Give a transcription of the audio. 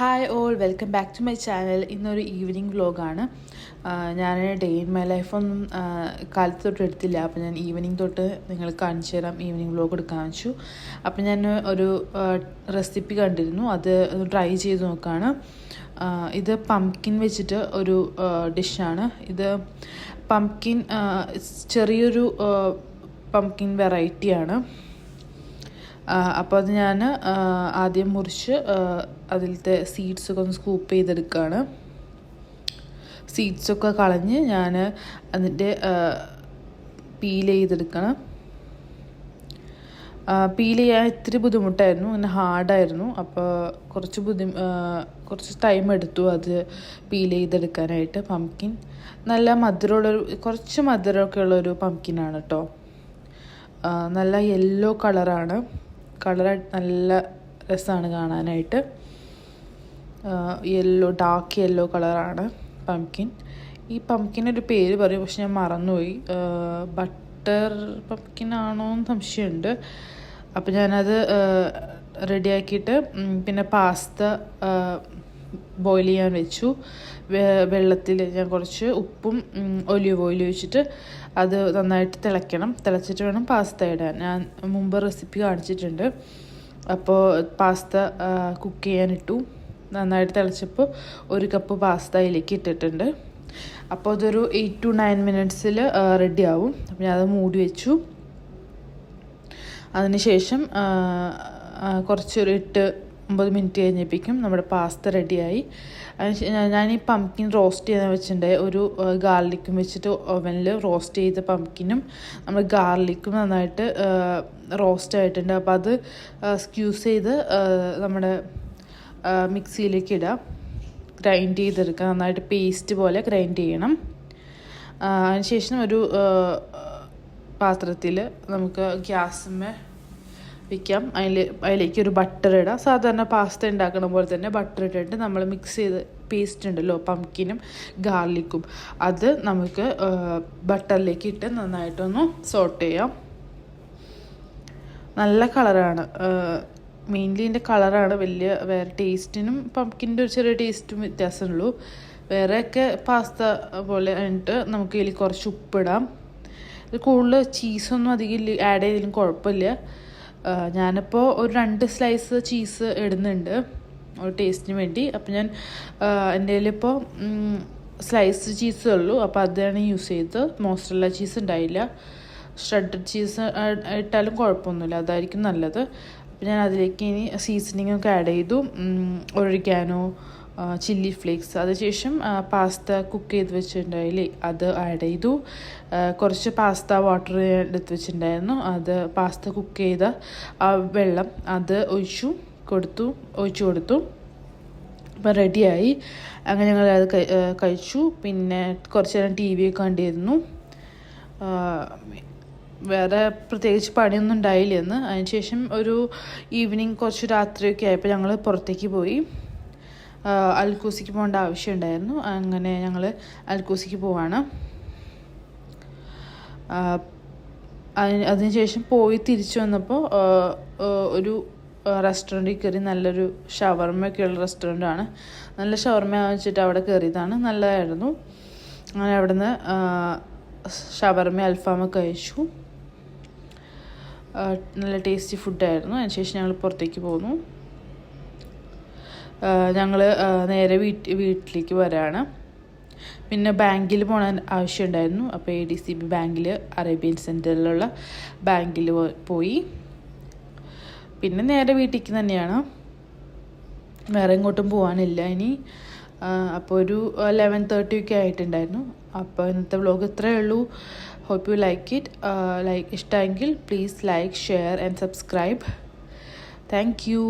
Hi all, welcome back to my channel. ഇന്നൊരു evening വ്ലോഗാണ്. ഞാൻ ഡേ ഇൻ മൈ ലൈഫൊന്നും കാലത്ത് തൊട്ട് എടുത്തില്ല. അപ്പോൾ ഞാൻ ഈവനിങ് തൊട്ട് നിങ്ങൾ കാണിച്ചു തരാം. ഈവനിങ് വ്ലോഗ് എടുക്കാൻ വെച്ചു. അപ്പോൾ ഞാൻ ഒരു റെസിപ്പി കണ്ടിരുന്നു, അത് ട്രൈ ചെയ്ത് നോക്കുകയാണ്. ഇത് പംകിൻ വെച്ചിട്ട് ഒരു ഡിഷാണ്. ഇത് പംകിൻ ചെറിയൊരു പംകിൻ വെറൈറ്റിയാണ്. അപ്പോൾ അത് ഞാൻ ആദ്യം മുറിച്ച് അതിലത്തെ സീഡ്സൊക്കെ ഒന്ന് സ്കൂപ്പ് ചെയ്തെടുക്കുകയാണ്. സീഡ്സൊക്കെ കളഞ്ഞ് ഞാൻ അതിൻ്റെ പീൽ ചെയ്തെടുക്കണം. പീൽ ചെയ്യാൻ ഇത്തിരി ബുദ്ധിമുട്ടായിരുന്നു, അങ്ങനെ ഹാർഡായിരുന്നു. അപ്പോൾ കുറച്ച് ടൈം എടുത്തു അത് പീൽ ചെയ്തെടുക്കാനായിട്ട്. പംകിൻ നല്ല മധുരമുള്ളൊരു, കുറച്ച് മധുരമൊക്കെ ഉള്ളൊരു പംകിനാണ് കേട്ടോ. നല്ല യെല്ലോ കളറാണ്. നല്ല രസമാണ് കാണാനായിട്ട്. ഡാർക്ക് യെല്ലോ കളറാണ് പംകിൻ. ഈ പംകിനൊരു പേര് പറയും, പക്ഷെ ഞാൻ മറന്നുപോയി. ബട്ടർ പംകിൻ ആണോ എന്ന് സംശയമുണ്ട്. അപ്പോൾ ഞാനത് റെഡിയാക്കിയിട്ട് പിന്നെ പാസ്ത ബോയിൽ ചെയ്യാൻ വെച്ചു. വെള്ളത്തിൽ ഞാൻ കുറച്ച് ഉപ്പും ഒലിവ് ഓയിൽ ഒഴിച്ചിട്ട് അത് നന്നായിട്ട് തിളയ്ക്കണം. തിളച്ചിട്ട് വേണം പാസ്ത ഇടാൻ. ഞാൻ മുമ്പ് റെസിപ്പി കാണിച്ചിട്ടുണ്ട്. അപ്പോൾ പാസ്ത കുക്ക് ചെയ്യാനിട്ടു. നന്നായിട്ട് തിളച്ചപ്പോൾ 1 കപ്പ് പാസ്ത അതിലേക്ക് ഇട്ടിട്ടുണ്ട്. അപ്പോൾ അതൊരു 8 to 9 മിനിറ്റ്സിൽ റെഡി ആവും. അപ്പോൾ ഞാനത് മൂടി വെച്ചു. അതിനുശേഷം കുറച്ചൊരു 8-9 മിനിറ്റ് കഴിഞ്ഞപ്പോഴേക്കും നമ്മുടെ പാസ്ത റെഡിയായി. ഞാൻ ഈ പംകിൻ റോസ്റ്റ് ചെയ്യാൻ വെച്ചിട്ടുണ്ട്. ഒരു ഗാർലിക്കും വെച്ചിട്ട് ഓവനിൽ റോസ്റ്റ് ചെയ്ത പംകിനും നമ്മൾ ഗാർലിക്കും നന്നായിട്ട് റോസ്റ്റ് ആയിട്ടുണ്ട്. അപ്പോൾ അത് സ്ക്യൂസ് ചെയ്ത് നമ്മുടെ മിക്സിയിലേക്ക് ഇടാം. ഗ്രൈൻഡ് ചെയ്തെടുക്കുക. നന്നായിട്ട് പേസ്റ്റ് പോലെ ഗ്രൈൻഡ് ചെയ്യണം. അതിനുശേഷം ഒരു പാത്രത്തിൽ നമുക്ക് ഗ്യാസിന്മേൽ വയ്ക്കാം. അതിലേക്ക് ഒരു ബട്ടർ ഇടാം. സാധാരണ പാസ്ത ഉണ്ടാക്കണ പോലെ തന്നെ ബട്ടർ ഇട്ടിട്ട് നമ്മൾ മിക്സ് ചെയ്ത് പേസ്റ്റ് ഉണ്ടല്ലോ പംകിനും ഗാർലിക്കും, അത് നമുക്ക് ബട്ടറിലേക്ക് ഇട്ട് നന്നായിട്ടൊന്ന് സോട്ട് ചെയ്യാം. നല്ല കളറാണ്. മെയിൻലി ഇതിൻ്റെ കളറാണ് വേറെ ടേസ്റ്റിനും പംകിൻ്റെ ഒരു ചെറിയ ടേസ്റ്റും വ്യത്യാസമുള്ളൂ. വേറെയൊക്കെ പാസ്ത പോലെ ആയിട്ട് നമുക്ക് ഇതിൽ കുറച്ച് ഉപ്പിടാം. ഇത് കൂടുതൽ ചീസൊന്നും അധികം ആഡ് ചെയ്താലും കുഴപ്പമില്ല. ഞാനിപ്പോൾ ഒരു 2 സ്ലൈസ് ചീസ് ഇടുന്നുണ്ട് ഒരു ടേസ്റ്റിന് വേണ്ടി. അപ്പോൾ ഞാൻ എൻ്റെ കയ്യിലിപ്പോൾ സ്ലൈസ് ചീസേ ഉള്ളൂ. അപ്പോൾ അതാണ് യൂസ് ചെയ്തത്. മോസറല്ല ചീസ് ഉണ്ടായില്ല. ഷ്രെഡഡ് ചീസ് ഇട്ടാലും കുഴപ്പമൊന്നുമില്ല, അതായിരിക്കും നല്ലത്. അപ്പോൾ ഞാൻ അതിലേക്ക് ഇനി സീസണിങ് ഒക്കെ ആഡ് ചെയ്തു. Oregano, chilli flakes. അതിനുശേഷം പാസ്ത കുക്ക് ചെയ്ത് വെച്ചിട്ടുണ്ടായില്ലേ, അത് ആഡ് ചെയ്തു. കുറച്ച് പാസ്ത വാട്ടർ എടുത്ത് വെച്ചിട്ടുണ്ടായിരുന്നു. അത് പാസ്ത കുക്ക് ചെയ്ത ആ വെള്ളം അത് ഒഴിച്ചു കൊടുത്തു. അപ്പം റെഡിയായി. അങ്ങനെ ഞങ്ങൾ അത് കഴിച്ചു. പിന്നെ കുറച്ച് നേരം TV ഒക്കെ കണ്ടിരുന്നു. വേറെ പ്രത്യേകിച്ച് പണിയൊന്നും ഉണ്ടായില്ല എന്ന്. അതിനുശേഷം ഒരു ഈവനിങ് കുറച്ച് രാത്രിയൊക്കെ ആയപ്പോൾ ഞങ്ങൾ പുറത്തേക്ക് പോയി. അൽക്കൂസിക്ക് പോകേണ്ട ആവശ്യമുണ്ടായിരുന്നു. അങ്ങനെ ഞങ്ങൾ അൽക്കൂസിക്ക് പോവാണ്. അതിനുശേഷം പോയി തിരിച്ചു വന്നപ്പോൾ ഒരു റെസ്റ്റോറൻറ്റിൽ കയറി. നല്ലൊരു ഷവർമ്മയൊക്കെയുള്ള റെസ്റ്റോറൻറ്റാണ്. നല്ല ഷവർമ്മ വെച്ചിട്ട് അവിടെ കയറിയതാണ്. നല്ലതായിരുന്നു. അങ്ങനെ അവിടെ നിന്ന് ഷവർമ്മ അൽഫാമൊക്കെ കഴിച്ചു. നല്ല ടേസ്റ്റി ഫുഡായിരുന്നു. അതിനുശേഷം ഞങ്ങൾ പുറത്തേക്ക് പോന്നു. ഞങ്ങൾ നേരെ വീട്ടിലേക്ക് വരാണ്. പിന്നെ ബാങ്കിൽ പോകാൻ ആവശ്യമുണ്ടായിരുന്നു. അപ്പോൾ ADCB ബാങ്കിൽ, അറേബ്യൻ സെൻറ്ററിലുള്ള ബാങ്കിൽ പോയി. പിന്നെ നേരെ വീട്ടിലേക്ക് തന്നെയാണ്, വേറെ എങ്ങോട്ടും പോകാനില്ല ഇനി. അപ്പോൾ ഒരു 11:30 ഒക്കെ ആയിട്ടുണ്ടായിരുന്നു. അപ്പോൾ ഇന്നത്തെ വ്ലോഗ് ഇത്രയേ ഉള്ളൂ. Hope you like it. ഇഷ്ടമെങ്കിൽ please like, share and subscribe. Thank U.